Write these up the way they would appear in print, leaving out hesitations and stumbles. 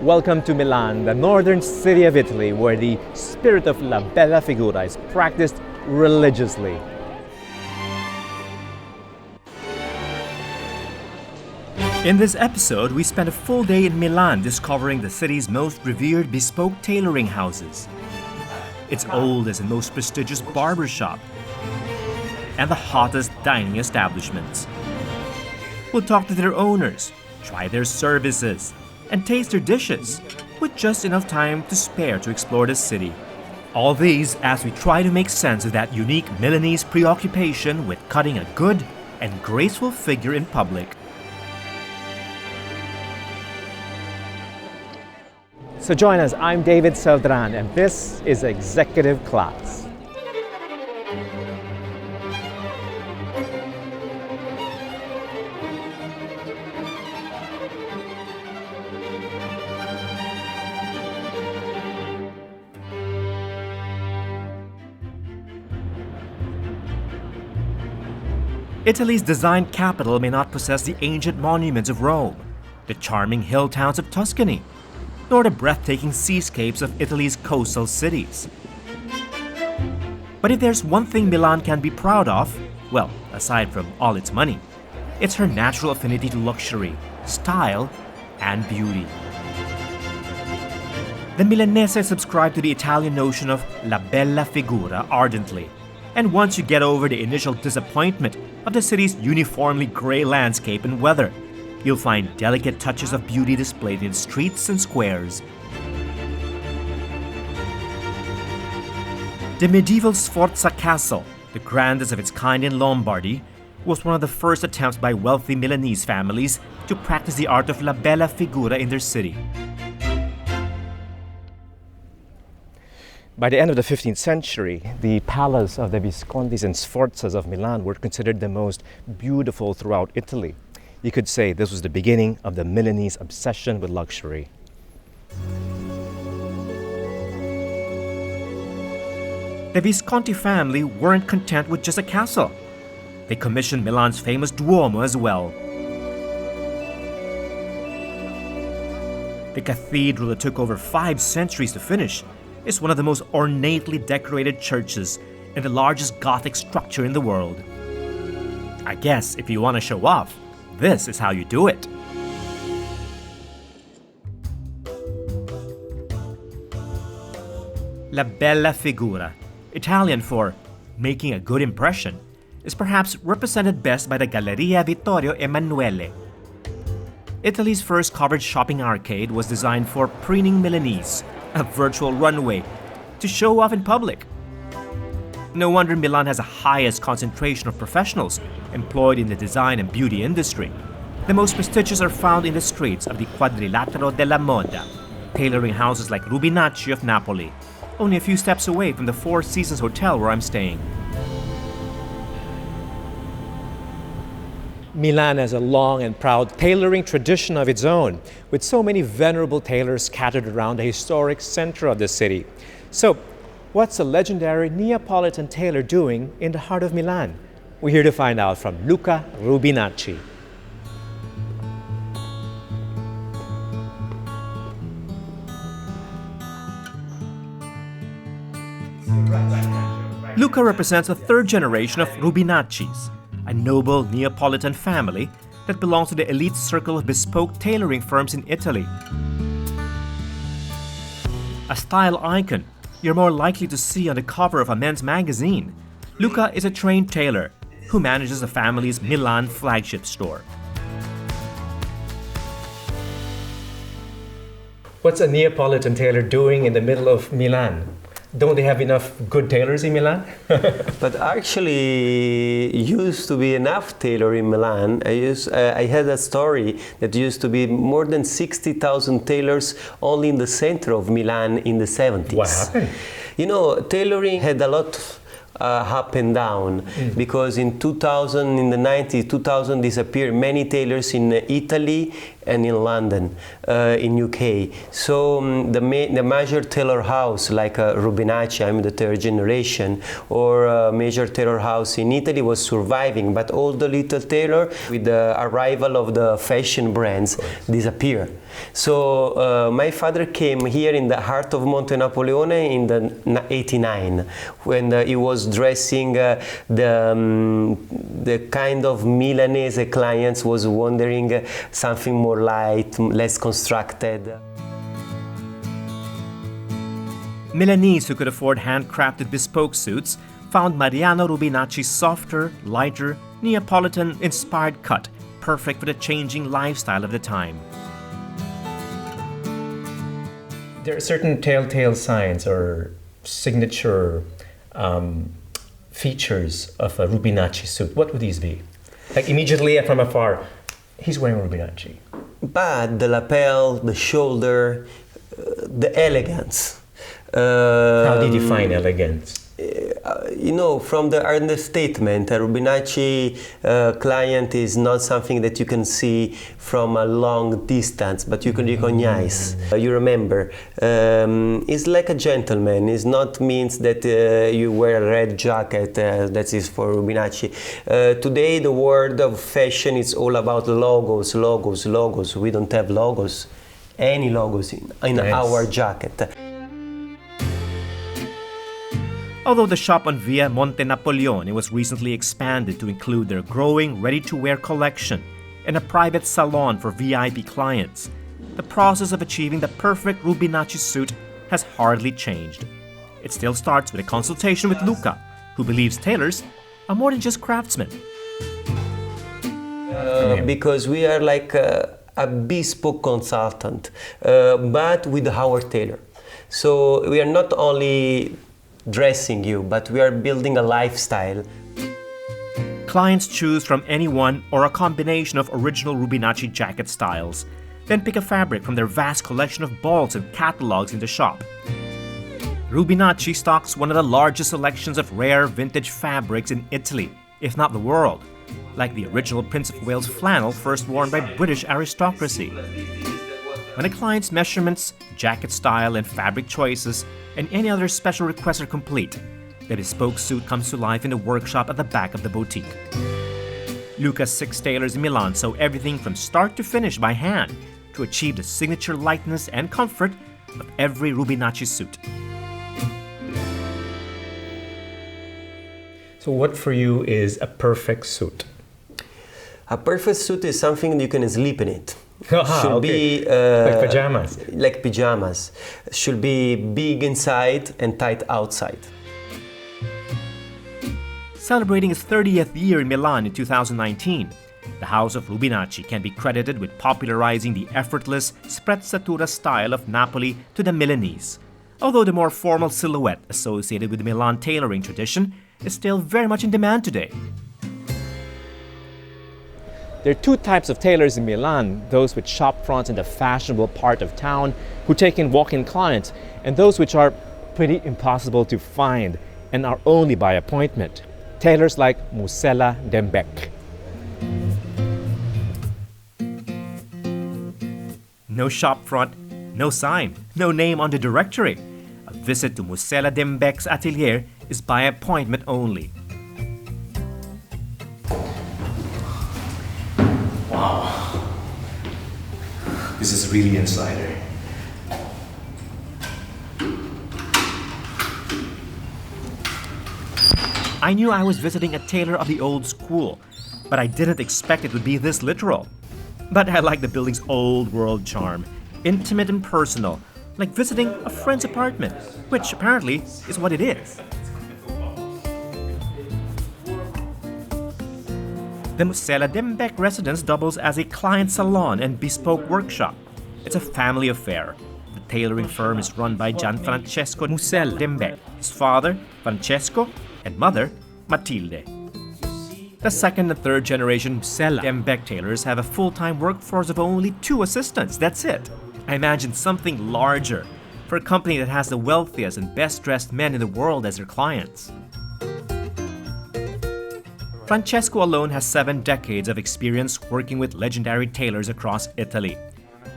Welcome to Milan, the northern city of Italy, where the spirit of La Bella Figura is practiced religiously. In this episode, we spent a full day in Milan discovering the city's most revered bespoke tailoring houses, its oldest and most prestigious barbershop, and the hottest dining establishments. We'll talk to their owners, try their services, and taste their dishes, with just enough time to spare to explore the city. All these as we try to make sense of that unique Milanese preoccupation with cutting a good and graceful figure in public. So join us, I'm David Celdran, and this is Executive Class. Italy's design capital may not possess the ancient monuments of Rome, the charming hill towns of Tuscany, nor the breathtaking seascapes of Italy's coastal cities. But if there's one thing Milan can be proud of, well, aside from all its money, it's her natural affinity to luxury, style, and beauty. The Milanese subscribe to the Italian notion of la bella figura ardently, and once you get over the initial disappointment of the city's uniformly gray landscape and weather, you'll find delicate touches of beauty displayed in streets and squares. The medieval Sforza Castle, the grandest of its kind in Lombardy, was one of the first attempts by wealthy Milanese families to practice the art of la bella figura in their city. By the end of the 15th century, the palace of the Viscontis and Sforzas of Milan were considered the most beautiful throughout Italy. You could say this was the beginning of the Milanese obsession with luxury. The Visconti family weren't content with just a castle. They commissioned Milan's famous Duomo as well. The cathedral that took over 5 centuries to finish is one of the most ornately decorated churches and the largest Gothic structure in the world. I guess if you want to show off, this is how you do it. La Bella Figura, Italian for making a good impression, is perhaps represented best by the Galleria Vittorio Emanuele. Italy's first covered shopping arcade was designed for preening Milanese, a virtual runway, to show off in public. No wonder Milan has the highest concentration of professionals employed in the design and beauty industry. The most prestigious are found in the streets of the Quadrilatero della Moda, tailoring houses like Rubinacci of Napoli, only a few steps away from the Four Seasons Hotel where I'm staying. Milan has a long and proud tailoring tradition of its own, with so many venerable tailors scattered around the historic center of the city. So, what's a legendary Neapolitan tailor doing in the heart of Milan? We're here to find out from Luca Rubinacci. Luca represents a third generation of Rubinaccis, a noble Neapolitan family that belongs to the elite circle of bespoke tailoring firms in Italy. A style icon you're more likely to see on the cover of a men's magazine, Luca is a trained tailor who manages the family's Milan flagship store. What's a Neapolitan tailor doing in the middle of Milan? Don't they have enough good tailors in Milan? But actually, used to be enough tailor in Milan. I had a story that used to be more than 60,000 tailors only in the center of Milan in the 70s. What happened? You know, tailoring had a lot up and down because in 2000, in the 90s, 2000 disappeared many tailors in Italy and in London, in UK. So the major tailor house like Rubinacci, I'm the third generation, or a major tailor house in Italy was surviving, but all the little tailor with the arrival of the fashion brands disappear. So my father came here in the heart of Monte Napoleone in the 89, when he was dressing the kind of Milanese clients was wondering something more light, less constructed. Milanese who could afford handcrafted bespoke suits found Mariano Rubinacci's softer, lighter, Neapolitan-inspired cut perfect for the changing lifestyle of the time. There are certain telltale signs or signature features of a Rubinacci suit. What would these be? Like immediately from afar, he's wearing Rubinacci. But the lapel, the shoulder, the elegance. How do you define elegance? From the understatement, a Rubinacci client is not something that you can see from a long distance, but you can recognize. You remember, it's like a gentleman. It's not means that you wear a red jacket, that is for Rubinacci. Today, the world of fashion is all about logos, logos, logos. We don't have logos, any logos in our jacket. Although the shop on Via Monte Napoleone was recently expanded to include their growing ready-to-wear collection and a private salon for VIP clients, the process of achieving the perfect Rubinacci suit has hardly changed. It still starts with a consultation with Luca, who believes tailors are more than just craftsmen. Because we are like a bespoke consultant, but with our tailor. So we are not only dressing you, but we are building a lifestyle. Clients choose from any one or a combination of original Rubinacci jacket styles, then pick a fabric from their vast collection of balls and catalogs in the shop. Rubinacci stocks one of the largest selections of rare vintage fabrics in Italy, if not the world, like the original Prince of Wales flannel first worn by British aristocracy. When a client's measurements, jacket style, and fabric choices, and any other special requests are complete, the bespoke suit comes to life in the workshop at the back of the boutique. Luca's 6 tailors in Milan sew everything from start to finish by hand to achieve the signature lightness and comfort of every Rubinacci suit. So what for you is a perfect suit? A perfect suit is something you can sleep in it. Should be like pajamas. Like pajamas. Should be big inside and tight outside. Celebrating its 30th year in Milan in 2019, the House of Rubinacci can be credited with popularizing the effortless sprezzatura style of Napoli to the Milanese, although the more formal silhouette associated with the Milan tailoring tradition is still very much in demand today. There are 2 types of tailors in Milan, those with shop fronts in the fashionable part of town who take in walk-in clients, and those which are pretty impossible to find and are only by appointment. Tailors like Musella Dembeck. No shop front, no sign, no name on the directory. A visit to Musella Dembeck's atelier is by appointment only. Wow. This is really insider. I knew I was visiting a tailor of the old school, but I didn't expect it would be this literal. But I like the building's old world charm, intimate and personal, like visiting a friend's apartment, which apparently is what it is. The Musella Dembeck residence doubles as a client salon and bespoke workshop. It's a family affair. The tailoring firm is run by Gianfrancesco Musella Dembeck, his father, Francesco, and mother, Matilde. The second and third generation Musella Dembeck tailors have a full-time workforce of only 2 assistants. That's it. I imagine something larger for a company that has the wealthiest and best-dressed men in the world as their clients. Francesco alone has 7 decades of experience working with legendary tailors across Italy.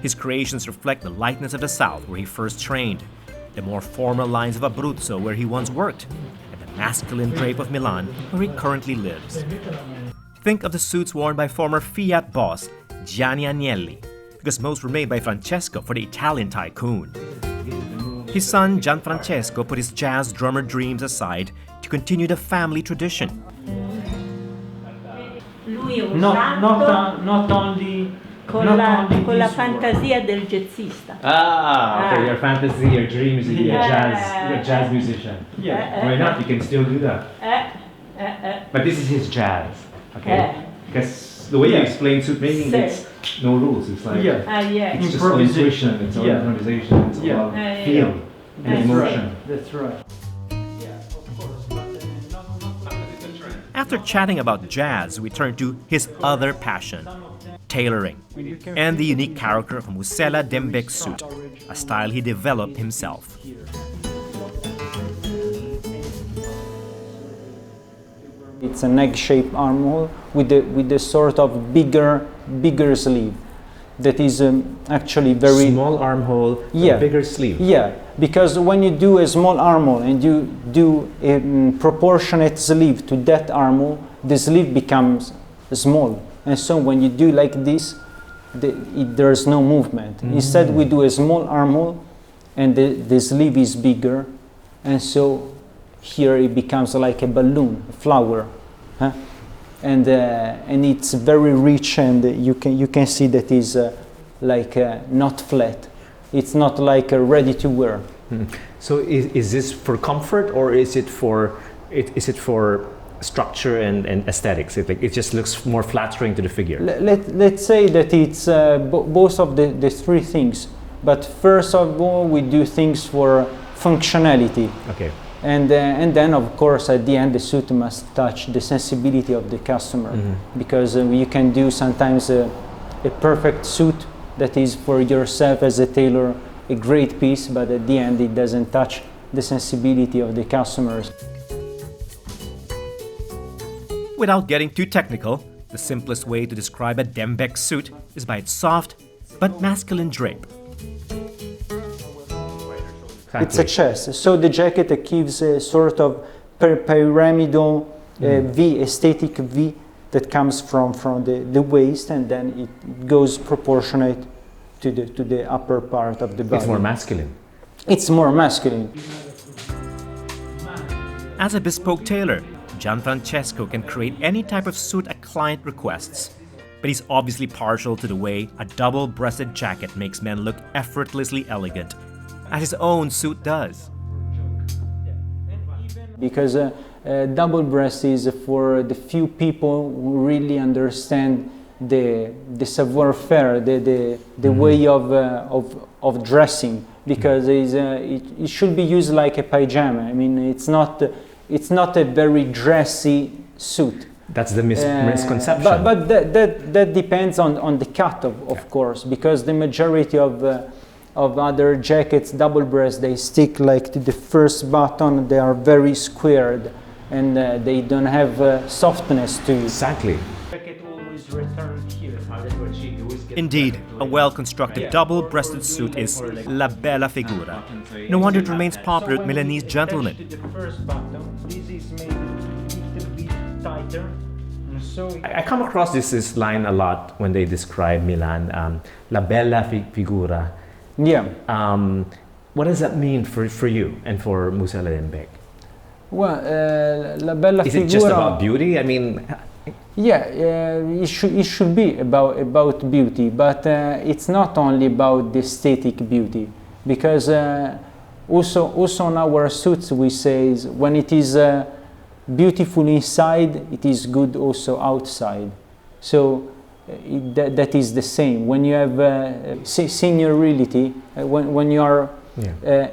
His creations reflect the lightness of the South, where he first trained, the more formal lines of Abruzzo, where he once worked, and the masculine drape of Milan, where he currently lives. Think of the suits worn by former Fiat boss Gianni Agnelli, because most were made by Francesco for the Italian tycoon. His son, Gianfrancesco, put his jazz drummer dreams aside to continue the family tradition. Not only con la fantasia del jazzista. Okay, your fantasy, your dream is to be a jazz musician. Yeah. Why not? You can still do that. But this is his jazz, okay? Because the way you explain suit making, it's no rules. It's like it's just all intuition, it's all improvisation, it's all feel and emotion. That's right. After chatting about jazz, we turn to his other passion, tailoring, and the unique character of a Musella Dembeck suit, a style he developed himself. It's an egg-shaped armhole with a sort of bigger sleeve. That is actually very small armhole, bigger sleeve. Yeah, because when you do a small armhole and you do a proportionate sleeve to that armhole, the sleeve becomes small. And so when you do like this, there's no movement. Instead, we do a small armhole and the sleeve is bigger. And so here it becomes like a balloon, a flower. Huh? And it's very rich, and you can see that is not flat. It's not like ready to wear. So is this for comfort, or is it for structure and aesthetics? It just looks more flattering to the figure. Let's say that it's both of the three things. But first of all, we do things for functionality. Okay. And then, of course, at the end, the suit must touch the sensibility of the customer, because you can do sometimes a perfect suit that is for yourself as a tailor, a great piece, but at the end, it doesn't touch the sensibility of the customers. Without getting too technical, the simplest way to describe a Dembeck suit is by its soft but masculine drape. It's a chest, so the jacket gives a sort of pyramidal V, aesthetic V that comes from the waist, and then it goes proportionate to the upper part of the body. It's more masculine. It's more masculine. As a bespoke tailor, Gianfrancesco can create any type of suit a client requests. But he's obviously partial to the way a double-breasted jacket makes men look effortlessly elegant, as his own suit does. Because double breast is for the few people who really understand the savoir-faire, the way of dressing. Because it should be used like a pajama. I mean, it's not a very dressy suit. That's the misconception. But that depends on the cut, of course, because the majority of other jackets, double breast, they stick like to the first button. They are very squared, and they don't have softness to it. Exactly. Indeed, a well-constructed double-breasted suit is la bella figura. No wonder it remains popular with Milanese gentlemen. I come across this line a lot when they describe Milan, la bella figura. Yeah. What does that mean for you and for Musella Dembeck? Well, la bella figura. Is it just about beauty? I mean, yeah, it should be about beauty, but it's not only about the aesthetic beauty, because also on our suits we say when it is beautiful inside, it is good also outside. So that is the same. When you have seniority, when you are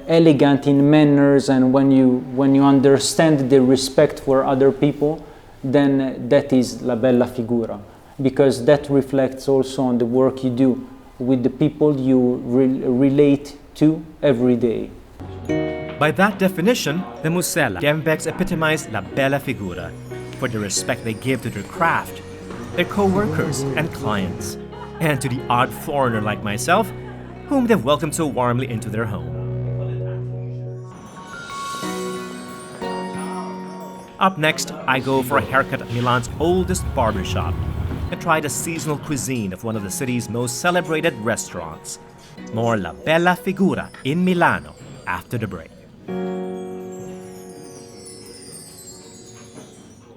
elegant in manners, and when you understand the respect for other people, then that is la bella figura, because that reflects also on the work you do with the people you relate to every day. By that definition, the Musella Dembecks epitomize la bella figura for the respect they give to their craft, their co-workers and clients, and to the odd foreigner like myself, whom they've welcomed so warmly into their home. Up next, I go for a haircut at Milan's oldest barbershop, a to try the seasonal cuisine of one of the city's most celebrated restaurants. More La Bella Figura in Milano after the break.